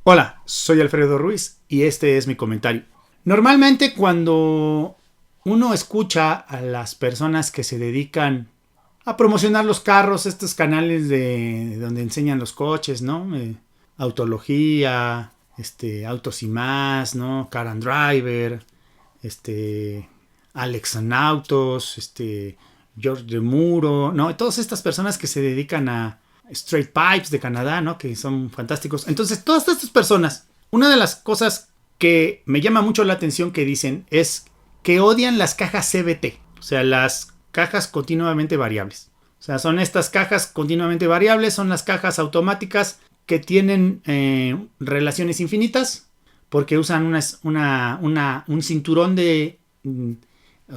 Hola, soy Alfredo Ruiz y este es mi comentario. Normalmente cuando uno escucha a las personas que se dedican a promocionar los carros, estos canales de donde enseñan los coches, ¿no? Autología, Autos y Más, ¿no? Car and Driver, Alex and Autos, George de Muro, ¿no? Todas estas personas que se dedican a Straight Pipes de Canadá, ¿no? Que son fantásticos. Entonces, todas estas personas, una de las cosas que me llama mucho la atención que dicen es que odian las cajas CVT, o sea, las cajas continuamente variables. O sea, son estas cajas continuamente variables, son las cajas automáticas que tienen relaciones infinitas porque usan un cinturón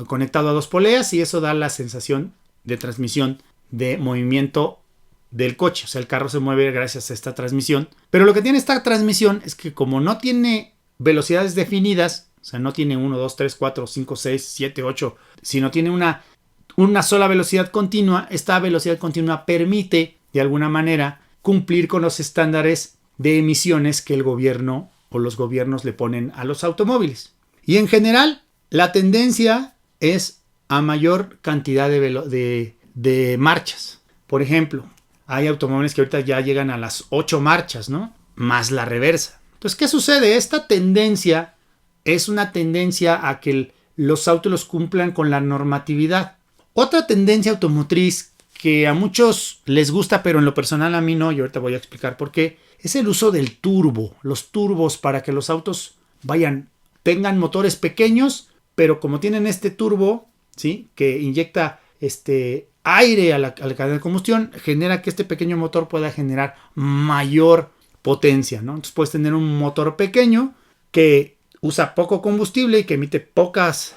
conectado a dos poleas y eso da la sensación de transmisión de movimiento del coche. O sea, el carro se mueve gracias a esta transmisión. Pero lo que tiene esta transmisión es que como no tiene velocidades definidas, o sea, no tiene 1, 2, 3, 4, 5, 6, 7, 8, sino tiene una sola velocidad continua, esta velocidad continua permite, de alguna manera, cumplir con los estándares de emisiones que el gobierno o los gobiernos le ponen a los automóviles. Y en general, la tendencia es a mayor cantidad de marchas. Por ejemplo, hay automóviles que ahorita ya llegan a las 8 marchas, ¿no? Más la reversa. Entonces, ¿qué sucede? Esta tendencia es una tendencia a que los autos los cumplan con la normatividad. Otra tendencia automotriz que a muchos les gusta, pero en lo personal a mí no, y ahorita voy a explicar por qué, es el uso del turbo. Los turbos para que los autos tengan motores pequeños, pero como tienen este turbo, ¿sí? Que inyecta aire a la cadena de combustión, genera que este pequeño motor pueda generar mayor potencia, ¿no? Entonces puedes tener un motor pequeño que usa poco combustible y que emite pocas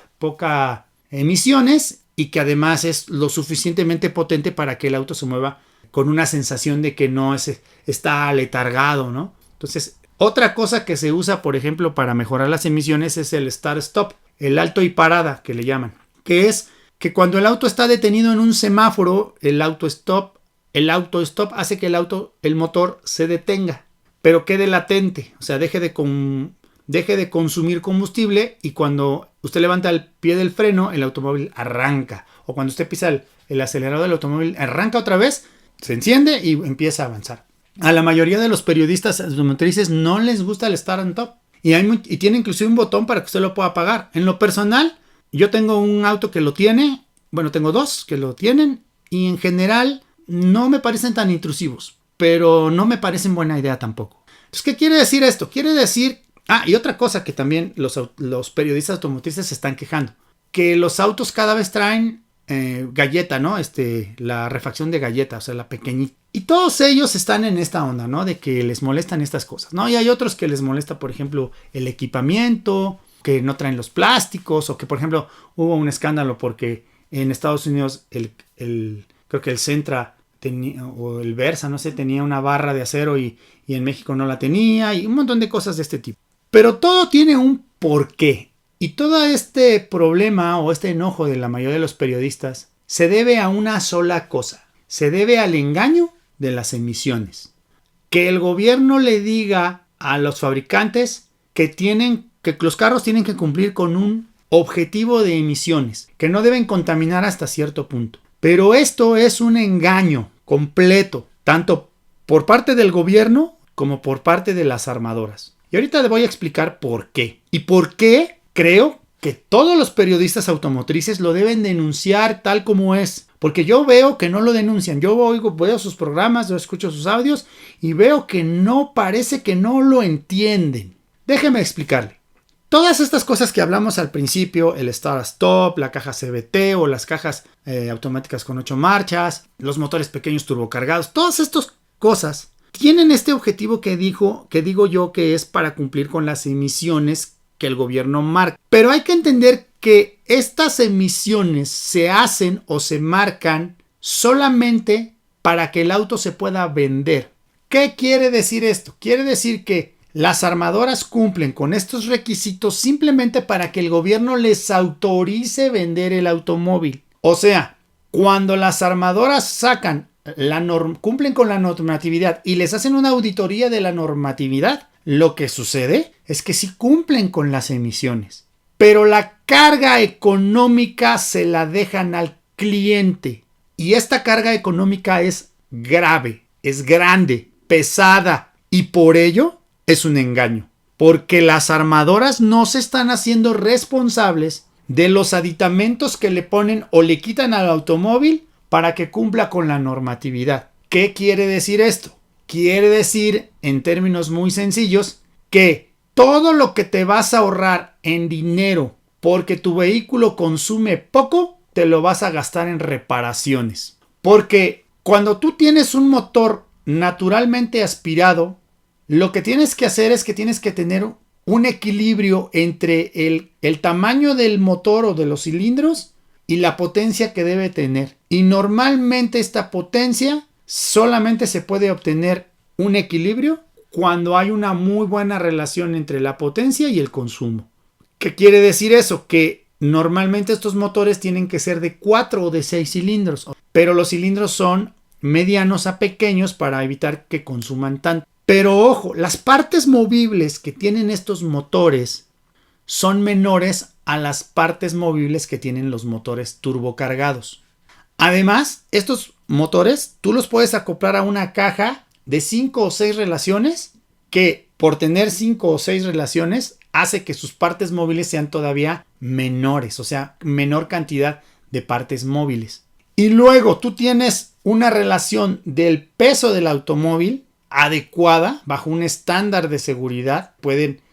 emisiones y que además es lo suficientemente potente para que el auto se mueva con una sensación de que no está aletargado, ¿no? Entonces, otra cosa que se usa, por ejemplo, para mejorar las emisiones es el start-stop, el alto y parada que le llaman, que es que cuando el auto está detenido en un semáforo, el auto-stop hace que el motor se detenga, pero quede latente, o sea, deje de consumir combustible y cuando usted levanta el pie del freno, el automóvil arranca. O cuando usted pisa el acelerador del automóvil, arranca otra vez, se enciende y empieza a avanzar. A la mayoría de los periodistas automotrices no les gusta el start and stop. Y tiene inclusive un botón para que usted lo pueda apagar. En lo personal, yo tengo un auto que lo tiene, tengo dos que lo tienen y en general no me parecen tan intrusivos, pero no me parecen buena idea tampoco. Entonces, ¿qué quiere decir esto? Quiere decir... y otra cosa que también los periodistas automotrices se están quejando, que los autos cada vez traen galleta, ¿no? La refacción de galleta, o sea, la pequeñita. Y todos ellos están en esta onda, ¿no? De que les molestan estas cosas, ¿no? Y hay otros que les molesta, por ejemplo, el equipamiento, que no traen los plásticos, o que, por ejemplo, hubo un escándalo porque en Estados Unidos creo que el Sentra o el Versa, no sé, tenía una barra de acero y en México no la tenía, y un montón de cosas de este tipo. Pero todo tiene un porqué. Y todo este problema o este enojo de la mayoría de los periodistas se debe a una sola cosa. Se debe al engaño de las emisiones. Que el gobierno le diga a los fabricantes que los carros tienen que cumplir con un objetivo de emisiones, que no deben contaminar hasta cierto punto. Pero esto es un engaño completo, tanto por parte del gobierno como por parte de las armadoras. Y ahorita le voy a explicar por qué. Y por qué creo que todos los periodistas automotrices lo deben denunciar tal como es. Porque yo veo que no lo denuncian. Yo veo sus programas, yo escucho sus audios y veo que parece que no lo entienden. Déjeme explicarle. Todas estas cosas que hablamos al principio, el start-stop, la caja CVT o las cajas automáticas con 8 marchas, los motores pequeños turbocargados, todas estas cosas tienen este objetivo que digo yo que es para cumplir con las emisiones que el gobierno marca. Pero hay que entender que estas emisiones se hacen o se marcan solamente para que el auto se pueda vender. ¿Qué quiere decir esto? Quiere decir que las armadoras cumplen con estos requisitos simplemente para que el gobierno les autorice vender el automóvil. O sea, cuando las armadoras cumplen con la normatividad y les hacen una auditoría de la normatividad, Lo que sucede es que sí cumplen con las emisiones, pero la carga económica se la dejan al cliente. Y esta carga económica es grave, es grande, pesada, y por ello es un engaño. Porque las armadoras no se están haciendo responsables de los aditamentos que le ponen o le quitan al automóvil para que cumpla con la normatividad. ¿Qué quiere decir esto? Quiere decir, en términos muy sencillos, que todo lo que te vas a ahorrar en dinero porque tu vehículo consume poco, te lo vas a gastar en reparaciones. Porque cuando tú tienes un motor naturalmente aspirado, lo que tienes que hacer es que tienes que tener un equilibrio entre el tamaño del motor o de los cilindros y la potencia que debe tener. Y normalmente esta potencia solamente se puede obtener un equilibrio cuando hay una muy buena relación entre la potencia y el consumo. ¿Qué quiere decir eso? Que normalmente estos motores tienen que ser de 4 o de 6 cilindros, pero los cilindros son medianos a pequeños para evitar que consuman tanto. Pero ojo, las partes movibles que tienen estos motores son menores a las partes movibles que tienen los motores turbocargados. Además, estos motores tú los puedes acoplar a una caja de 5 o 6 relaciones que por tener 5 o 6 relaciones hace que sus partes móviles sean todavía menores, o sea, menor cantidad de partes móviles. Y luego tú tienes una relación del peso del automóvil adecuada bajo un estándar de seguridad.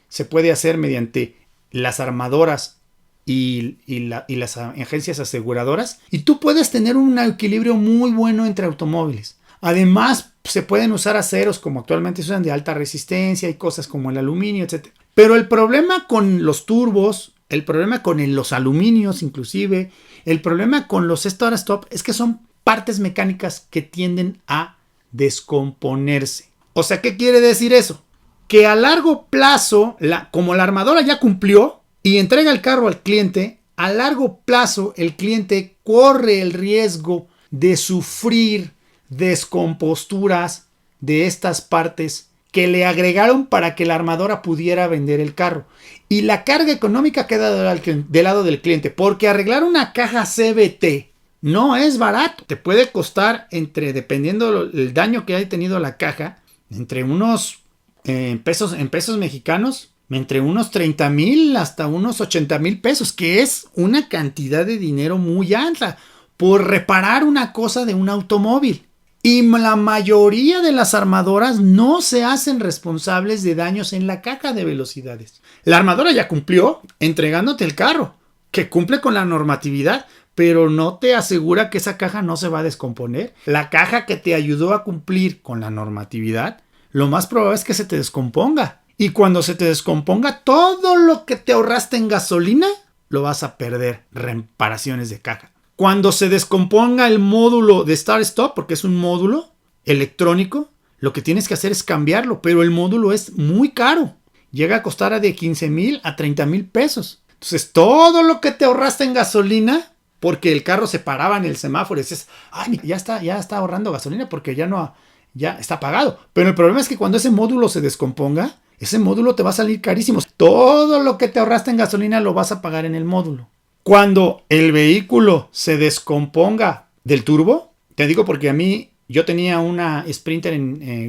Se puede hacer mediante las armadoras y las agencias aseguradoras, y tú puedes tener un equilibrio muy bueno entre automóviles. Además, se pueden usar aceros como actualmente se usan de alta resistencia y cosas como el aluminio, etc. Pero el problema con los turbos, el problema con los aluminios inclusive, el problema con los start-stop es que son partes mecánicas que tienden a descomponerse. O sea, ¿qué quiere decir eso? Que a largo plazo, como la armadora ya cumplió y entrega el carro al cliente, a largo plazo el cliente corre el riesgo de sufrir descomposturas de estas partes que le agregaron para que la armadora pudiera vender el carro. Y la carga económica queda del lado del cliente, porque arreglar una caja CVT no es barato. Te puede costar dependiendo del daño que haya tenido la caja, entre unos en pesos mexicanos, entre unos 30,000 hasta unos 80,000 pesos, que es una cantidad de dinero muy alta por reparar una cosa de un automóvil. Y la mayoría de las armadoras no se hacen responsables de daños en la caja de velocidades. La armadora ya cumplió entregándote el carro, que cumple con la normatividad, pero no te asegura que esa caja no se va a descomponer. La caja que te ayudó a cumplir con la normatividad, lo más probable es que se te descomponga. Y cuando se te descomponga, todo lo que te ahorraste en gasolina lo vas a perder. Reparaciones de caja. Cuando se descomponga el módulo de Start-Stop, porque es un módulo electrónico, lo que tienes que hacer es cambiarlo, pero el módulo es muy caro. Llega a costar de 15,000 a 30,000 pesos. Entonces, todo lo que te ahorraste en gasolina, porque el carro se paraba en el semáforo y dices, ay, ya está ahorrando gasolina porque ya está pagado. Pero el problema es que cuando ese módulo se descomponga, ese módulo te va a salir carísimo. Todo lo que te ahorraste en gasolina lo vas a pagar en el módulo. Cuando el vehículo se descomponga del turbo, te digo porque yo tenía una Sprinter,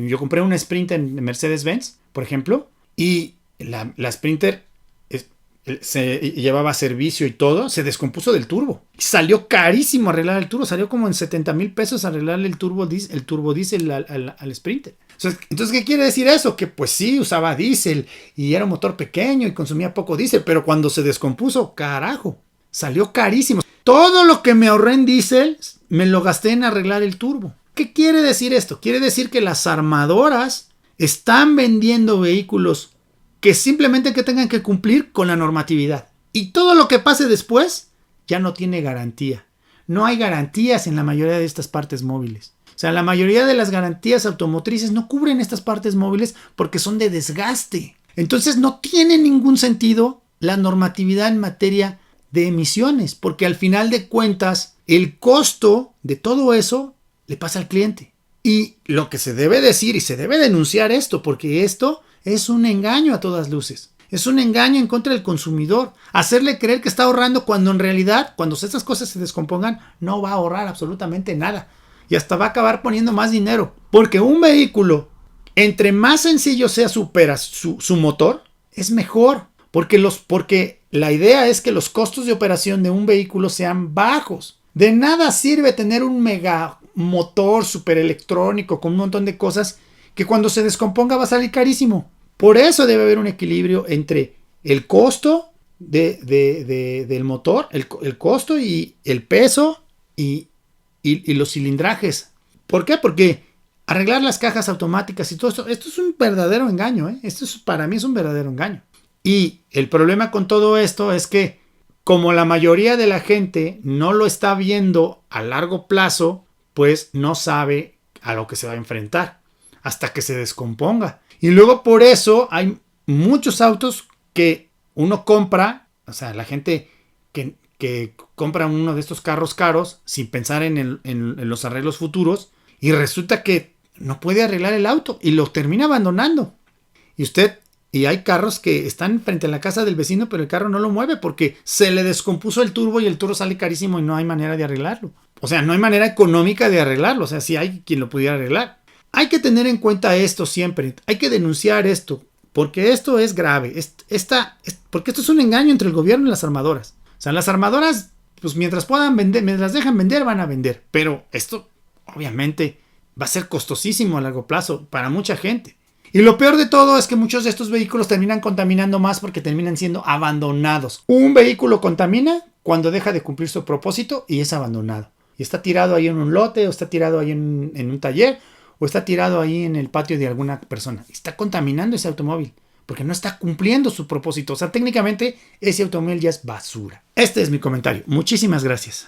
yo compré una Sprinter en Mercedes-Benz, por ejemplo, y la Sprinter se llevaba servicio y todo, se descompuso del turbo. Salió carísimo arreglar el turbo, salió como en 70,000 pesos arreglarle el turbo diésel al Sprinter. Entonces, ¿qué quiere decir eso? Que pues sí, usaba diésel y era un motor pequeño y consumía poco diésel, pero cuando se descompuso, carajo, salió carísimo. Todo lo que me ahorré en diésel me lo gasté en arreglar el turbo. ¿Qué quiere decir esto? Quiere decir que las armadoras están vendiendo vehículos que simplemente tengan que cumplir con la normatividad. Y todo lo que pase después ya no tiene garantía. No hay garantías en la mayoría de estas partes móviles. O sea, la mayoría de las garantías automotrices no cubren estas partes móviles porque son de desgaste. Entonces no tiene ningún sentido la normatividad en materia de emisiones, porque al final de cuentas el costo de todo eso le pasa al cliente. Y lo que se debe decir y se debe denunciar esto, porque esto es un engaño a todas luces. Es un engaño en contra del consumidor. Hacerle creer que está ahorrando cuando en realidad, cuando estas cosas se descompongan, no va a ahorrar absolutamente nada. Y hasta va a acabar poniendo más dinero. Porque un vehículo, entre más sencillo sea su motor, es mejor. Porque la idea es que los costos de operación de un vehículo sean bajos. De nada sirve tener un mega motor super electrónico con un montón de cosas que cuando se descomponga va a salir carísimo. Por eso debe haber un equilibrio entre el costo del motor, el costo y el peso y los cilindrajes. ¿Por qué? Porque arreglar las cajas automáticas y todo esto es un verdadero engaño, ¿eh? Para mí es un verdadero engaño. Y el problema con todo esto es que como la mayoría de la gente no lo está viendo a largo plazo, pues no sabe a lo que se va a enfrentar hasta que se descomponga. Y luego por eso hay muchos autos que uno compra, o sea, la gente que compra uno de estos carros caros sin pensar en los arreglos futuros y resulta que no puede arreglar el auto y lo termina abandonando. Y hay carros que están frente a la casa del vecino, pero el carro no lo mueve porque se le descompuso el turbo y el turbo sale carísimo y no hay manera de arreglarlo. O sea, no hay manera económica de arreglarlo. O sea, sí hay quien lo pudiera arreglar. Hay que tener en cuenta esto siempre. Hay que denunciar esto porque esto es grave. Porque esto es un engaño entre el gobierno y las armadoras. O sea, las armadoras, pues mientras puedan vender, mientras dejan vender, van a vender. Pero esto, obviamente, va a ser costosísimo a largo plazo para mucha gente. Y lo peor de todo es que muchos de estos vehículos terminan contaminando más porque terminan siendo abandonados. Un vehículo contamina cuando deja de cumplir su propósito y es abandonado. Y está tirado ahí en un lote, o está tirado ahí en un taller, o está tirado ahí en el patio de alguna persona. Está contaminando ese automóvil porque no está cumpliendo su propósito. O sea, técnicamente ese automóvil ya es basura. Este es mi comentario. Muchísimas gracias.